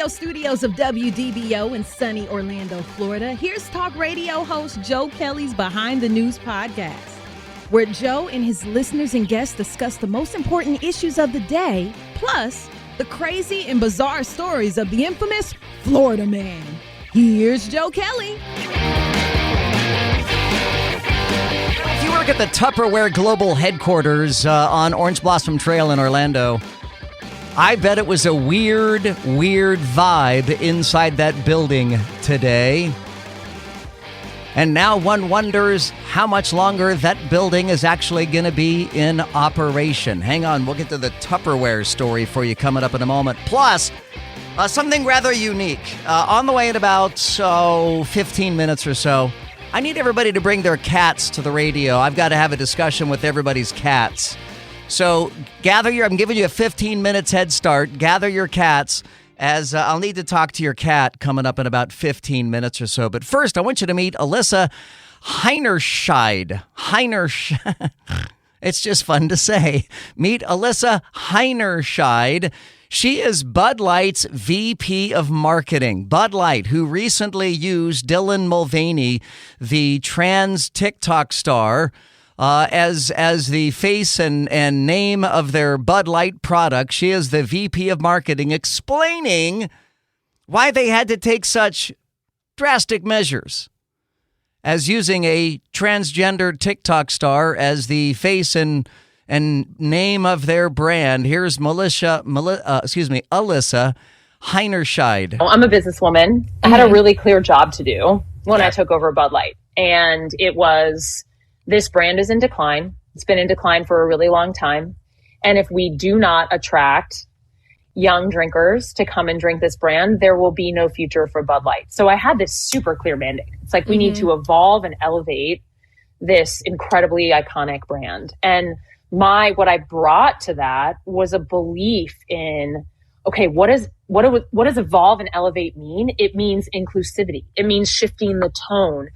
studios of WDBO in sunny Orlando, Florida, here's talk radio host Joe Kelly's Behind the News podcast, where Joe and his listeners and guests discuss the most important issues of the day, plus the crazy and bizarre stories of the infamous Florida Man. Here's Joe Kelly. If you work at the Tupperware Global Headquarters on Orange Blossom Trail in Orlando, I bet it was a weird vibe inside that building today. And now one wonders how much longer that building is actually going to be in operation. Hang on, we'll get to the Tupperware story for you coming up in a moment. Plus, something rather unique. On the way in about 15 minutes or so, I need everybody to bring their cats to the radio. I've got to have a discussion with everybody's cats. So I'm giving you a 15 minutes head start. Gather your cats as I'll need to talk to your cat coming up in about 15 minutes or so. But first, I want you to meet Alyssa Heinerscheid. It's just fun to say. Meet Alyssa Heinerscheid. She is Bud Light's VP of Marketing. Bud Light, who recently used Dylan Mulvaney, the trans TikTok star, as the face and name of their Bud Light product. She is the VP of Marketing, explaining why they had to take such drastic measures as using a transgender TikTok star as the face and name of their brand. Here's Alyssa Heinerscheid. I'm a businesswoman. I had a really clear job to do when I took over Bud Light, and it was, this brand is in decline. It's been in decline for a really long time. And if we do not attract young drinkers to come and drink this brand, there will be no future for Bud Light. So I had this super clear mandate. It's like, we need to evolve and elevate this incredibly iconic brand. And what I brought to that was a belief in, okay, what does evolve and elevate mean? It means inclusivity. It means shifting the tone.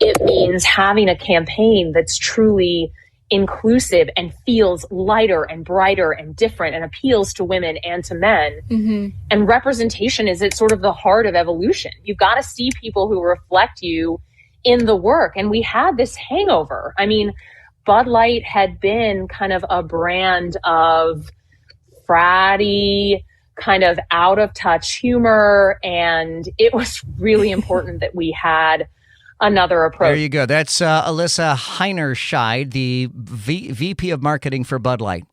It means having a campaign that's truly inclusive and feels lighter and brighter and different and appeals to women and to men. Mm-hmm. And representation is at sort of the heart of evolution. You've got to see people who reflect you in the work. And we had this hangover. I mean, Bud Light had been kind of a brand of fratty, kind of out of touch humor. And it was really important that we had another approach. There you go. That's Alyssa Heinerscheid, the VP of Marketing for Bud Light,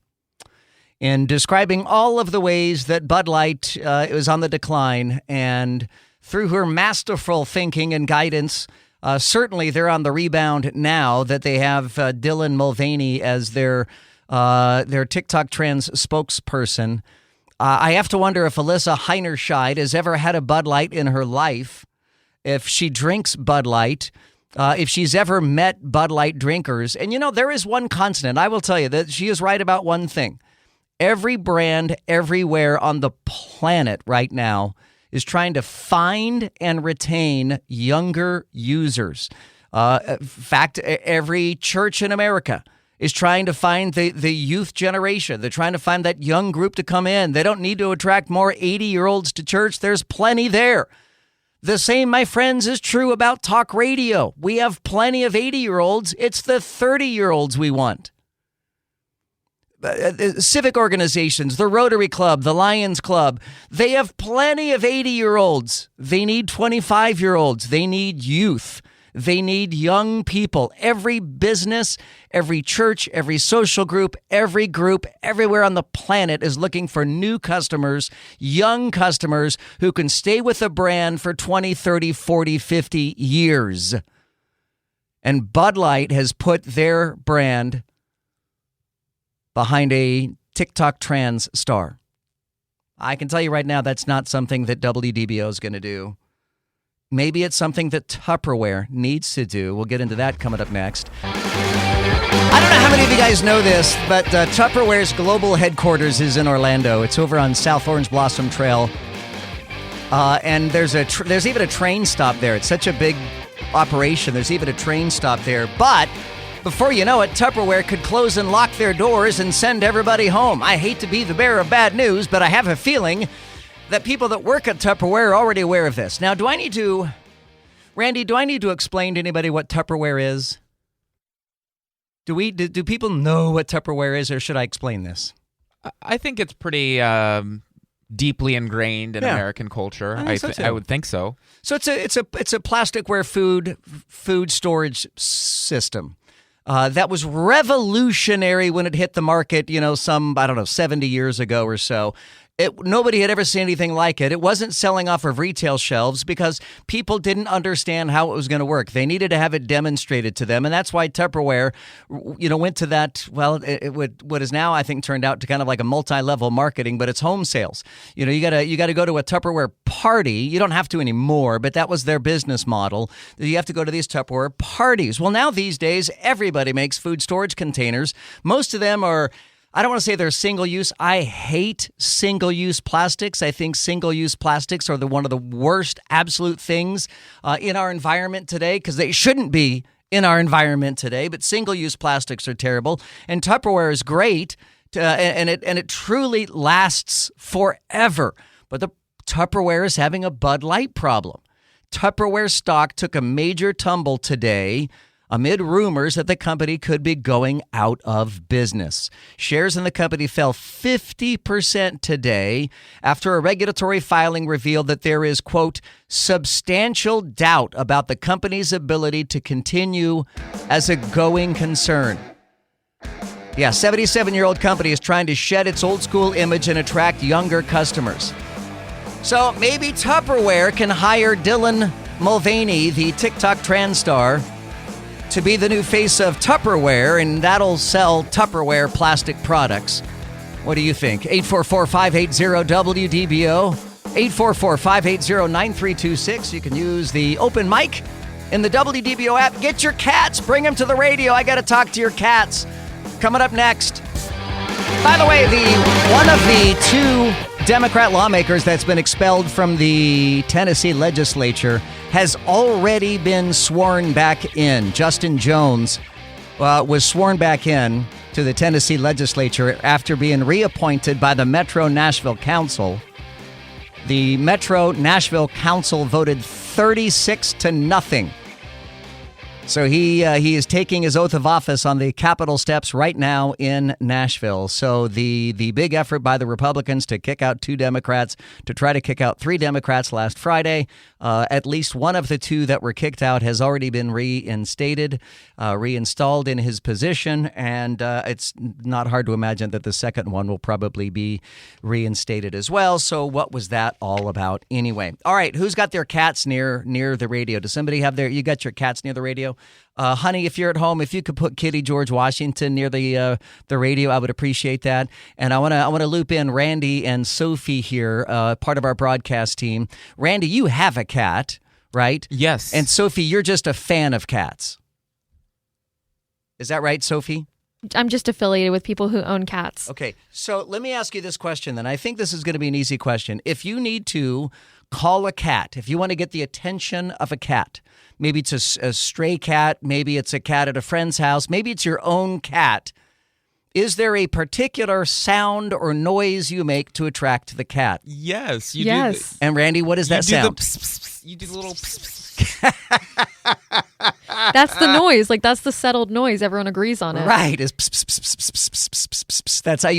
in describing all of the ways that Bud Light was on the decline. And through her masterful thinking and guidance, certainly they're on the rebound now that they have Dylan Mulvaney as their TikTok trans spokesperson. I have to wonder if Alyssa Heinerscheid has ever had a Bud Light in her life, if she drinks Bud Light, if she's ever met Bud Light drinkers. And, there is one constant. I will tell you that she is right about one thing. Every brand everywhere on the planet right now is trying to find and retain younger users. In fact, every church in America is trying to find the youth generation. They're trying to find that young group to come in. They don't need to attract more 80-year-olds to church. There's plenty there. The same, my friends, is true about talk radio. We have plenty of 80-year-olds. It's the 30-year-olds we want. Civic organizations, the Rotary Club, the Lions Club, they have plenty of 80-year-olds. They need 25-year-olds. They need youth. They need young people. Every business, every church, every social group, every group, everywhere on the planet is looking for new customers, young customers who can stay with the brand for 20, 30, 40, 50 years. And Bud Light has put their brand behind a TikTok trans star. I can tell you right now, that's not something that WDBO is going to do. Maybe it's something that Tupperware needs to do. We'll get into that coming up next. I don't know how many of you guys know this, but Tupperware's global headquarters is in Orlando. It's over on South Orange Blossom Trail. And there's even a train stop there. It's such a big operation. There's even a train stop there. But before you know it, Tupperware could close and lock their doors and send everybody home. I hate to be the bearer of bad news, but I have a feeling that people that work at Tupperware are already aware of this. Now, Randy, do I need to explain to anybody what Tupperware is? Do people know what Tupperware is, or should I explain this? I think it's pretty deeply ingrained in American culture. I would think so. So it's a plasticware food storage system. That was revolutionary when it hit the market, 70 years ago or so. Nobody had ever seen anything like it. It wasn't selling off of retail shelves because people didn't understand how it was going to work. They needed to have it demonstrated to them, and that's why Tupperware, went to that. Well, what is now I think turned out to kind of like a multi-level marketing, but it's home sales. You got to go to a Tupperware party. You don't have to anymore, but that was their business model. You have to go to these Tupperware parties. Well, now these days everybody makes food storage containers. Most of them are. I don't want to say they're single-use. I hate single-use plastics. I think single-use plastics are one of the worst absolute things in our environment today, because they shouldn't be in our environment today. But single-use plastics are terrible, and Tupperware is great, and it truly lasts forever. But the Tupperware is having a Bud Light problem. Tupperware stock took a major tumble today amid rumors that the company could be going out of business. Shares in the company fell 50% today after a regulatory filing revealed that there is, quote, substantial doubt about the company's ability to continue as a going concern. Yeah, 77-year-old company is trying to shed its old school image and attract younger customers. So maybe Tupperware can hire Dylan Mulvaney, the TikTok trans star, to be the new face of Tupperware, and that'll sell Tupperware plastic products. What do you think? 844-580-WDBO, 844-580-9326. You can use the open mic in the WDBO app. Get your cats. Bring them to the radio. I got to talk to your cats. Coming up next. By the way, one of the two Democrat lawmakers that's been expelled from the Tennessee legislature has already been sworn back in. Justin Jones was sworn back in to the Tennessee legislature after being reappointed by the Metro Nashville Council. The Metro Nashville Council voted 36-0. So he is taking his oath of office on the Capitol steps right now in Nashville. So the big effort by the Republicans to kick out two Democrats, to try to kick out three Democrats last Friday. At least one of the two that were kicked out has already been reinstated, reinstalled in his position. And it's not hard to imagine that the second one will probably be reinstated as well. So what was that all about anyway? All right, who's got their cats near the radio? Does somebody have you got your cats near the radio? Honey, if you're at home, if you could put Kitty George Washington near the radio, I would appreciate that. And I want to loop in Randy and Sophie here, part of our broadcast team. Randy, you have a cat, right? Yes. And Sophie, you're just a fan of cats. Is that right, Sophie? I'm just affiliated with people who own cats. Okay, so let me ask you this question then. I think this is going to be an easy question. If you need to call a cat, if you want to get the attention of a cat, maybe it's a stray cat, maybe it's a cat at a friend's house, maybe it's your own cat, is there a particular sound or noise you make to attract the cat? Yes. Yes. And Randy, what is that sound? You do the little That's the noise. Like, that's the settled noise. Everyone agrees on it. Right. It's that's how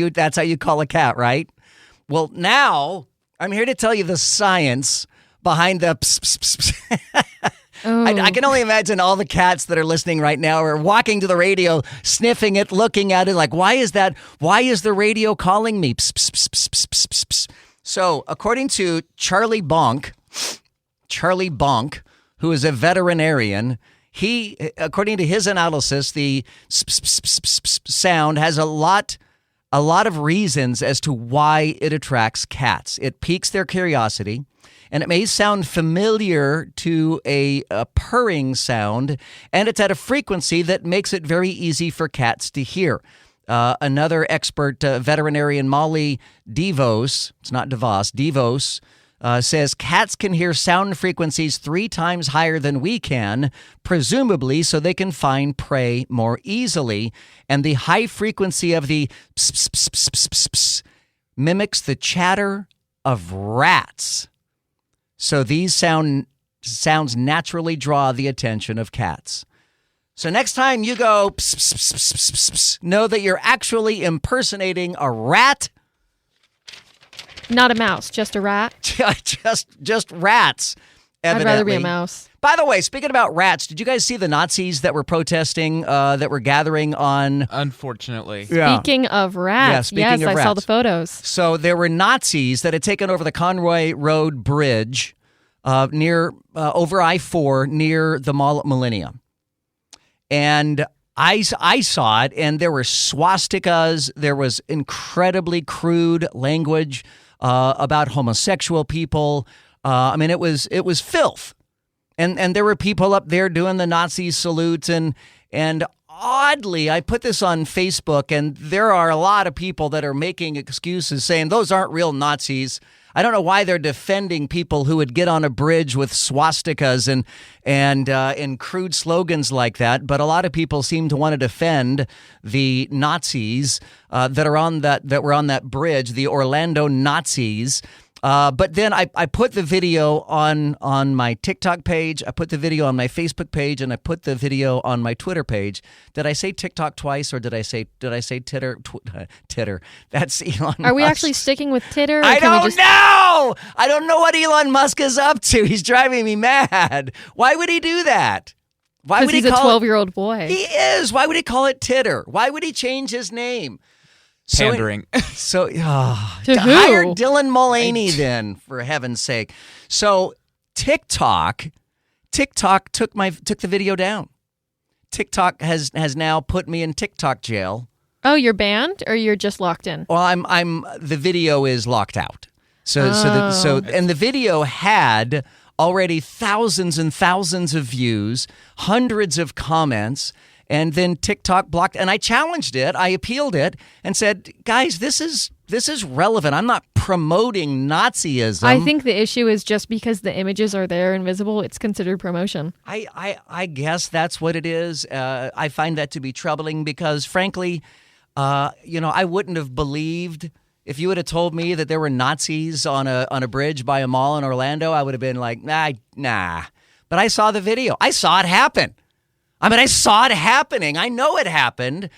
you call a cat, right? Well, now I'm here to tell you the science behind the Oh. I can only imagine all the cats that are listening right now are walking to the radio, sniffing it, looking at it like, why is that? Why is the radio calling me? So, according to Charlie Bonk, who is a veterinarian, according to his analysis, the sound has a lot of reasons as to why it attracts cats. It piques their curiosity. And it may sound familiar to a purring sound, and it's at a frequency that makes it very easy for cats to hear. Another expert veterinarian, Molly DeVos, it's not DeVos, DeVos, says cats can hear sound frequencies 3 times higher than we can, presumably so they can find prey more easily. And the high frequency of the mimics the chatter of rats. So these sounds naturally draw the attention of cats. So next time you go, pss, pss, pss, pss, pss, pss, know that you're actually impersonating a rat. Not a mouse, just a rat. just rats. Evidently. I'd rather be a mouse. By the way, speaking about rats, did you guys see the Nazis that were protesting, that were gathering on... Unfortunately. Yeah. Speaking of rats, yes, I saw the photos. So there were Nazis that had taken over the Conroy Road Bridge near over I-4 near the Mall at Millennium. And I saw it, and there were swastikas. There was incredibly crude language about homosexual people. I mean, it was filth. And there were people up there doing the Nazi salute. And oddly, I put this on Facebook, and there are a lot of people that are making excuses saying those aren't real Nazis. I don't know why they're defending people who would get on a bridge with swastikas and crude slogans like that. But a lot of people seem to want to defend the Nazis that were on that bridge, the Orlando Nazis. But then I put the video on my TikTok page, I put the video on my Facebook page, and I put the video on my Twitter page. Did I say TikTok twice, or did I say Titter? Titter. That's Elon Musk. Are we actually sticking with Titter? I don't know. I don't know what Elon Musk is up to. He's driving me mad. Why would he do that? Why would he call a 12-year-old boy. He is. Why would he call it Titter? Why would he change his name? Pandering. So To hire who? Dylan Mulvaney then, for heaven's sake. So TikTok took the video down. TikTok has now put me in TikTok jail. Oh, you're banned, or you're just locked in? Well, the video is locked out. So the video had already thousands and thousands of views, hundreds of comments. And then TikTok blocked, and I challenged it. I appealed it and said, guys, this is relevant. I'm not promoting Nazism. I think the issue is just because the images are there and visible, it's considered promotion. I guess that's what it is. I find that to be troubling because, frankly, I wouldn't have believed if you would have told me that there were Nazis on a bridge by a mall in Orlando. I would have been like, nah. But I saw the video. I saw it happen. I saw it happening. I know it happened.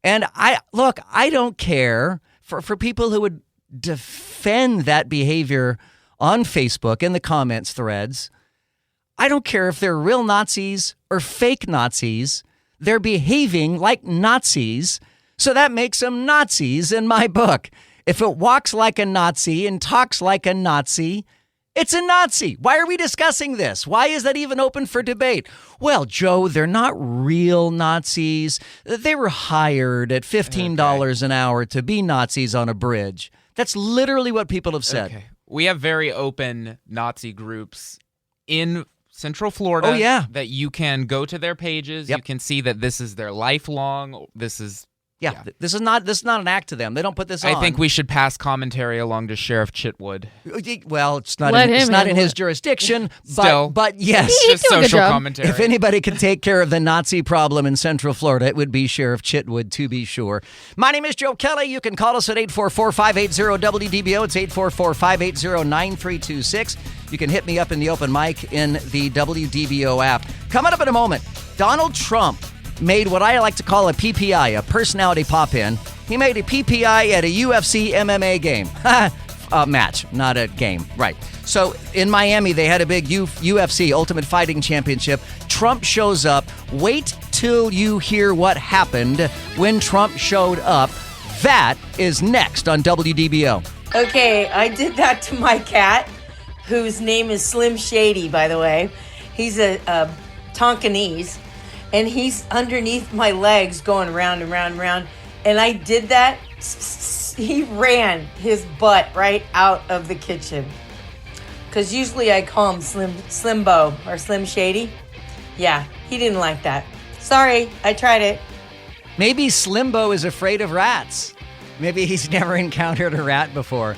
And I don't care for people who would defend that behavior on Facebook in the comments threads. I don't care if they're real Nazis or fake Nazis. They're behaving like Nazis. So that makes them Nazis in my book. If it walks like a Nazi and talks like a Nazi, it's a Nazi. Why are we discussing this? Why is that even open for debate? Well, Joe, they're not real Nazis. They were hired at $15 an hour to be Nazis on a bridge. That's literally what people have said. Okay. We have very open Nazi groups in Central Florida. Oh, yeah. That you can go to their pages. Yep. You can see that this is their lifelong. Yeah, this is not an act to them. They don't put this on. I think we should pass commentary along to Sheriff Chitwood. Well, it's not in his jurisdiction, but yes. Just social commentary. If anybody could take care of the Nazi problem in Central Florida, it would be Sheriff Chitwood, to be sure. My name is Joe Kelly. You can call us at 844-580-WDBO. It's 844-580-9326. You can hit me up in the open mic in the WDBO app. Coming up in a moment, Donald Trump made what I like to call a PPI, a personality pop-in. He made a PPI at a UFC MMA game. A match, not a game. Right. So in Miami, they had a big UFC, Ultimate Fighting Championship. Trump shows up. Wait till you hear what happened when Trump showed up. That is next on WDBO. Okay, I did that to my cat, whose name is Slim Shady, by the way. He's a Tonkinese. And he's underneath my legs going round and round and round. And I did that. He ran his butt right out of the kitchen. Because usually I call him Slimbo or Slim Shady. Yeah, he didn't like that. Sorry, I tried it. Maybe Slimbo is afraid of rats. Maybe he's never encountered a rat before.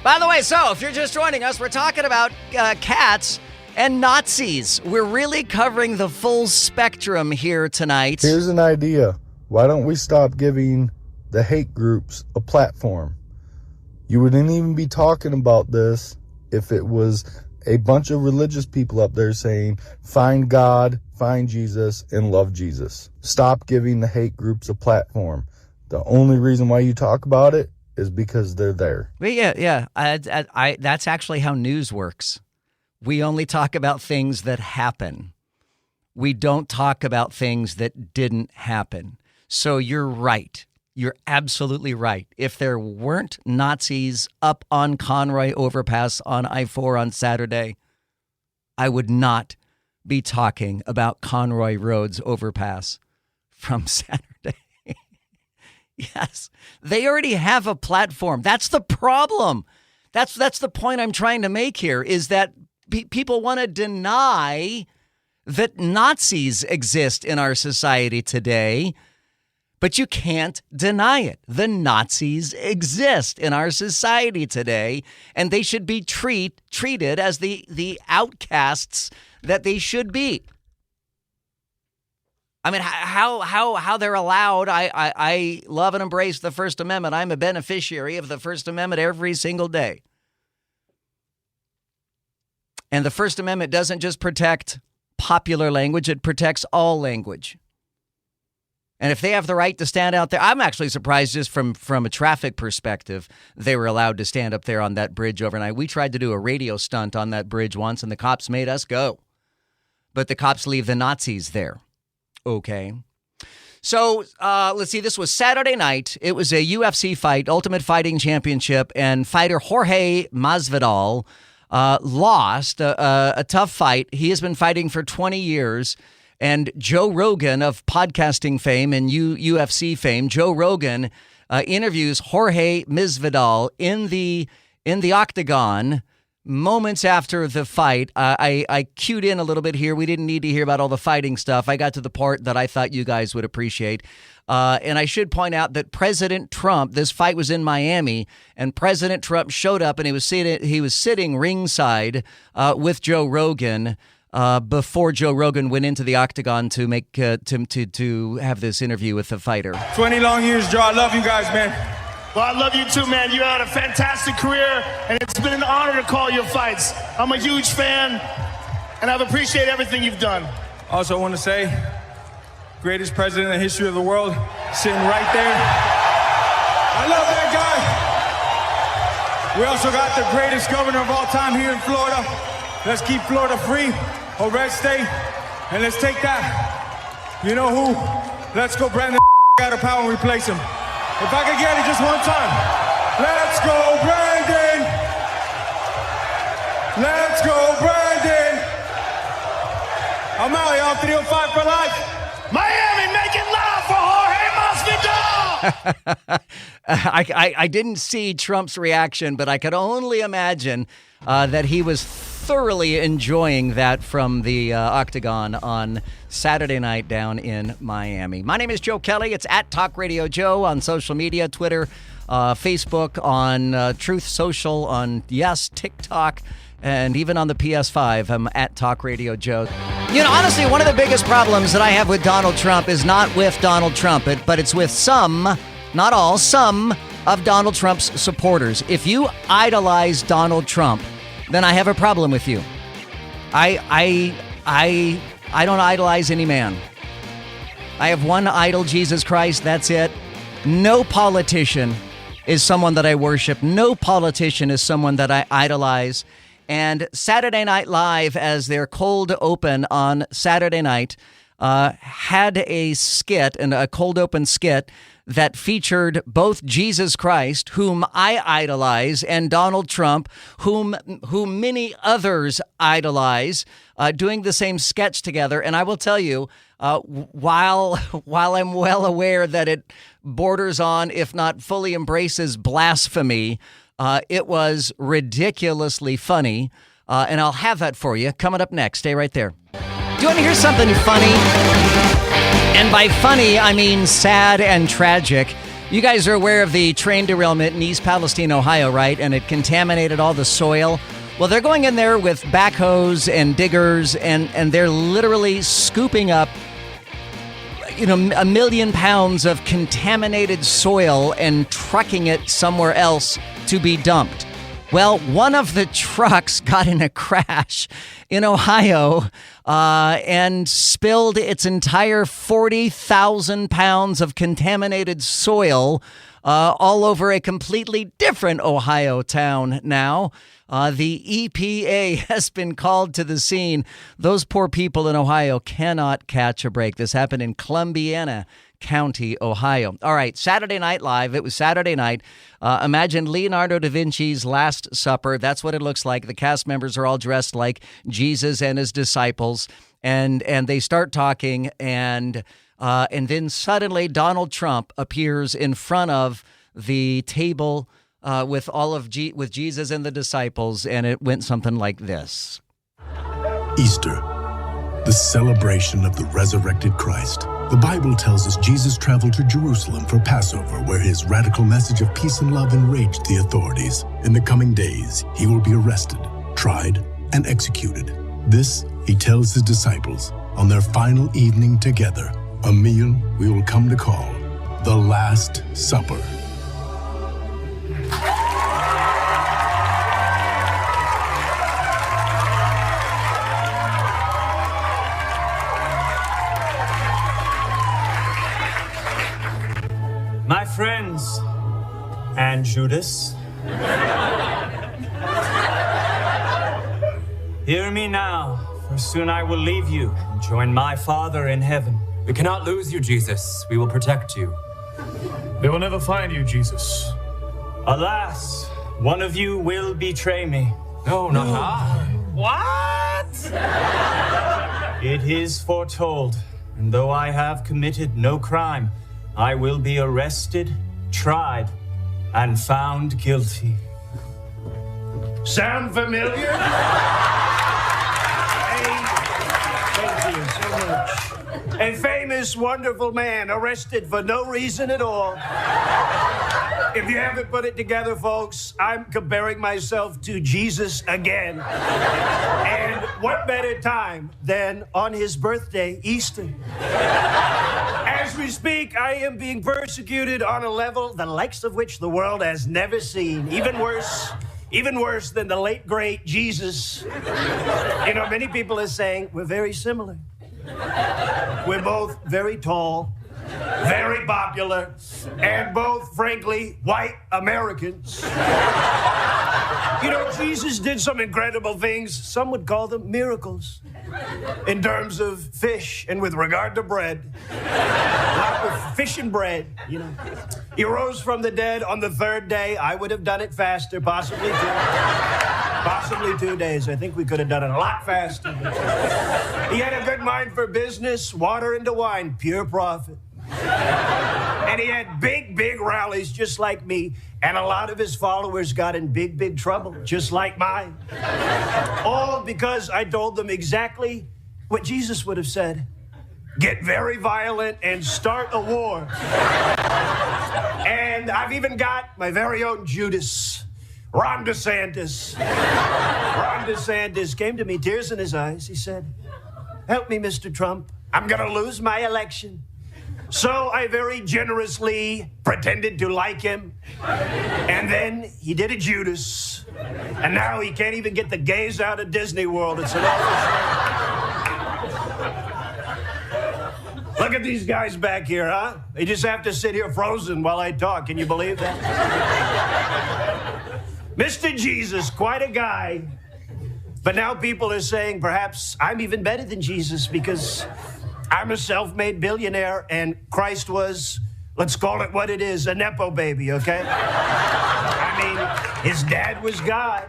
By the way, so if you're just joining us, we're talking about cats and Nazis. We're really covering the full spectrum here tonight. Here's an idea. Why don't we stop giving the hate groups a platform? You wouldn't even be talking about this if it was a bunch of religious people up there saying, find God, find Jesus, and love Jesus. Stop giving the hate groups a platform. The only reason why you talk about it is because they're there. But yeah. That's actually how news works. We only talk about things that happen. We don't talk about things that didn't happen. So you're right. You're absolutely right. If there weren't Nazis up on Conroy Overpass on I-4 on Saturday, I would not be talking about Conroy Roads Overpass from Saturday. Yes, they already have a platform. That's the problem. That's the point I'm trying to make here, is that people want to deny that Nazis exist in our society today. But you can't deny it. The Nazis exist in our society today, and they should be treated as the outcasts that they should be. I mean, how they're allowed. I love and embrace the First Amendment. I'm a beneficiary of the First Amendment every single day. And the First Amendment doesn't just protect popular language, it protects all language. And if they have the right to stand out there, I'm actually surprised just from a traffic perspective, they were allowed to stand up there on that bridge overnight. We tried to do a radio stunt on that bridge once, and the cops made us go. But the cops leave the Nazis there. Okay. So let's see. This was Saturday night. It was a UFC fight, Ultimate Fighting Championship, and fighter Jorge Masvidal lost a tough fight. He has been fighting for 20 years. And Joe Rogan of podcasting fame and UFC fame, Joe Rogan interviews Jorge Masvidal in the octagon moments after the fight. I cued in a little bit here. We didn't need to hear about all the fighting stuff. I got to the part that I thought you guys would appreciate. And I should point out that President Trump, this fight was in Miami, and President Trump showed up and he was sitting ringside with Joe Rogan. Before Joe Rogan went into the octagon to make to have this interview with the fighter. 20 long years, Joe. I love you guys, man. Well, I love you too, man. You had a fantastic career, and it's been an honor to call your fights. I'm a huge fan, and I've appreciated everything you've done. Also, I want to say, greatest president in the history of the world, sitting right there. I love that guy. We also got the greatest governor of all time here in Florida. Let's keep Florida free, a red state, and let's take that. You know who? Let's go Brandon out of power and replace him. If I could get it just one time. Let's go Brandon! Let's go Brandon! I'm out, y'all. 305 for life. Miami, make it loud for Jorge Masvidal! I didn't see Trump's reaction, but I could only imagine that he was thoroughly enjoying that from the octagon on Saturday night down in Miami. My name is Joe Kelly. It's at Talk Radio Joe on social media, Twitter, Facebook, on Truth Social, on TikTok, and even on the PS5. I'm at Talk Radio Joe. You know, honestly, one of the biggest problems that I have with Donald Trump is not with Donald Trump, but it's with some, not all, some of Donald Trump's supporters. If you idolize Donald Trump, then I have a problem with you. I don't idolize any man. I have one idol, Jesus Christ. That's it. No politician is someone that I worship. No politician is someone that I idolize. And Saturday Night Live, as their cold open on Saturday night, had a skit, and a cold open skit that featured both Jesus Christ, whom I idolize, and Donald Trump, whom many others idolize, doing the same sketch together. And I will tell you, while I'm well aware that it borders on, if not fully embraces, blasphemy, it was ridiculously funny. And I'll have that for you coming up next. Stay right there. Do you want to hear something funny? And by funny, I mean sad and tragic. You guys are aware of the train derailment in East Palestine, Ohio, right? And it contaminated all the soil. Well, they're going in there with backhoes and diggers, and they're literally scooping up, 1,000,000 pounds of contaminated soil and trucking it somewhere else to be dumped. Well, one of the trucks got in a crash in Ohio and spilled its entire 40,000 pounds of contaminated soil all over a completely different Ohio town now. The EPA has been called to the scene. Those poor people in Ohio cannot catch a break. This happened in Columbiana County, Ohio. All right, Saturday Night Live. It was Saturday night. Imagine Leonardo da Vinci's Last Supper. That's what it looks like. The cast members are all dressed like Jesus and his disciples, and they start talking, and then suddenly Donald Trump appears in front of the table with with Jesus and the disciples, and it went something like this. Easter, the celebration of the resurrected Christ. The Bible tells us Jesus traveled to Jerusalem for Passover, where his radical message of peace and love enraged the authorities. In the coming days, he will be arrested, tried, and executed. This, he tells his disciples on their final evening together, a meal we will come to call the Last Supper. My friends, and Judas, hear me now, for soon I will leave you and join my Father in heaven. We cannot lose you, Jesus. We will protect you. They will never find you, Jesus. Alas, one of you will betray me. No, not I. What? It is foretold, and though I have committed no crime, I will be arrested, tried, and found guilty. Sound familiar? Thank you so much. A famous, wonderful man arrested for no reason at all. If you haven't put it together, folks, I'm comparing myself to Jesus again. And what better time than on his birthday, Easter? As we speak, I am being persecuted on a level the likes of which the world has never seen. Even worse than the late, great Jesus. You know, many people are saying we're very similar. We're both very tall, very popular, and both, frankly, white Americans. You know, Jesus did some incredible things. Some would call them miracles. In terms of fish and with regard to bread. Fish and bread, you know. He rose from the dead on the third day. I would have done it faster, possibly 2 days. I think we could have done it a lot faster. He had a good mind for business, water into wine, pure profit. And he had big rallies just like me. And a lot of his followers got in big trouble, just like mine. All because I told them exactly what Jesus would have said. Get very violent and start a war. And I've even got my very own Judas, Ron DeSantis. Ron DeSantis came to me, tears in his eyes. He said, "Help me, Mr. Trump. I'm going to lose my election." So I very generously pretended to like him. And then he did a Judas. And now he can't even get the gays out of Disney World. It's an awful shame. Look at these guys back here, huh? They just have to sit here frozen while I talk. Can you believe that? Mr. Jesus, quite a guy. But now people are saying perhaps I'm even better than Jesus because I'm a self-made billionaire, and Christ was, let's call it what it is, a Nepo baby, okay? I mean, his dad was God.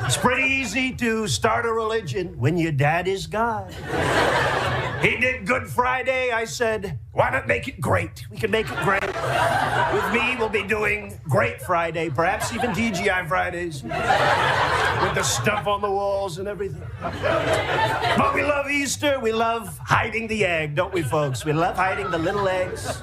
It's pretty easy to start a religion when your dad is God. He did Good Friday. I said, why not make it great? We can make it great. With me, we'll be doing Great Friday, perhaps even TGI Fridays, with the stuff on the walls and everything. But we love Easter. We love hiding the egg, don't we, folks? We love hiding the little eggs.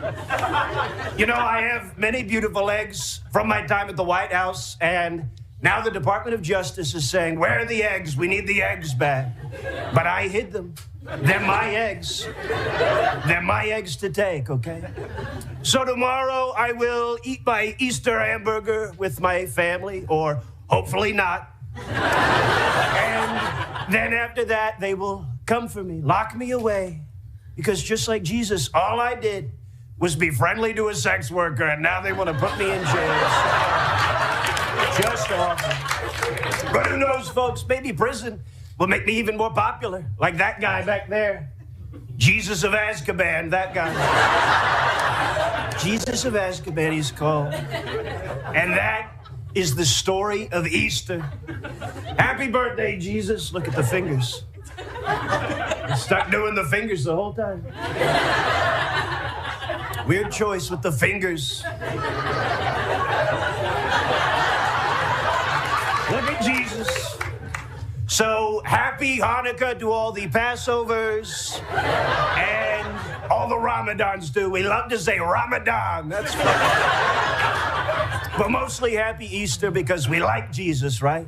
You know, I have many beautiful eggs from my time at the White House, and now the Department of Justice is saying, where are the eggs? We need the eggs back. But I hid them. They're my eggs. They're my eggs to take, okay? So tomorrow I will eat my Easter hamburger with my family, or hopefully not. And then after that, they will come for me, lock me away. Because just like Jesus, all I did was be friendly to a sex worker, and now they want to put me in jail. Just awful. But who knows, folks? Maybe prison will make me even more popular. Like that guy back there. Jesus of Azkaban, that guy. Jesus of Azkaban, he's called. And that is the story of Easter. Happy birthday, Jesus. Look at the fingers. Stuck doing the fingers the whole time. Weird choice with the fingers. Look at Jesus. So happy Hanukkah to all the Passovers and all the Ramadans too. We love to say Ramadan. That's fun. But mostly happy Easter because we like Jesus, right?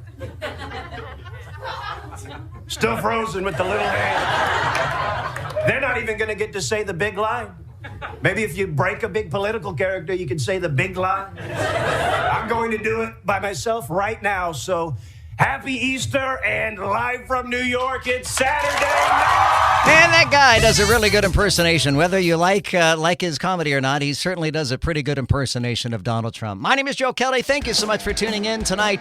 Still frozen with the little hand. They're not even going to get to say the big line. Maybe if you break a big political character, you can say the big line. I'm going to do it by myself right now. So happy Easter, and live from New York, it's Saturday night. And that guy does a really good impersonation. Whether you like his comedy or not, he certainly does a pretty good impersonation of Donald Trump. My name is Joe Kelly. Thank you so much for tuning in tonight.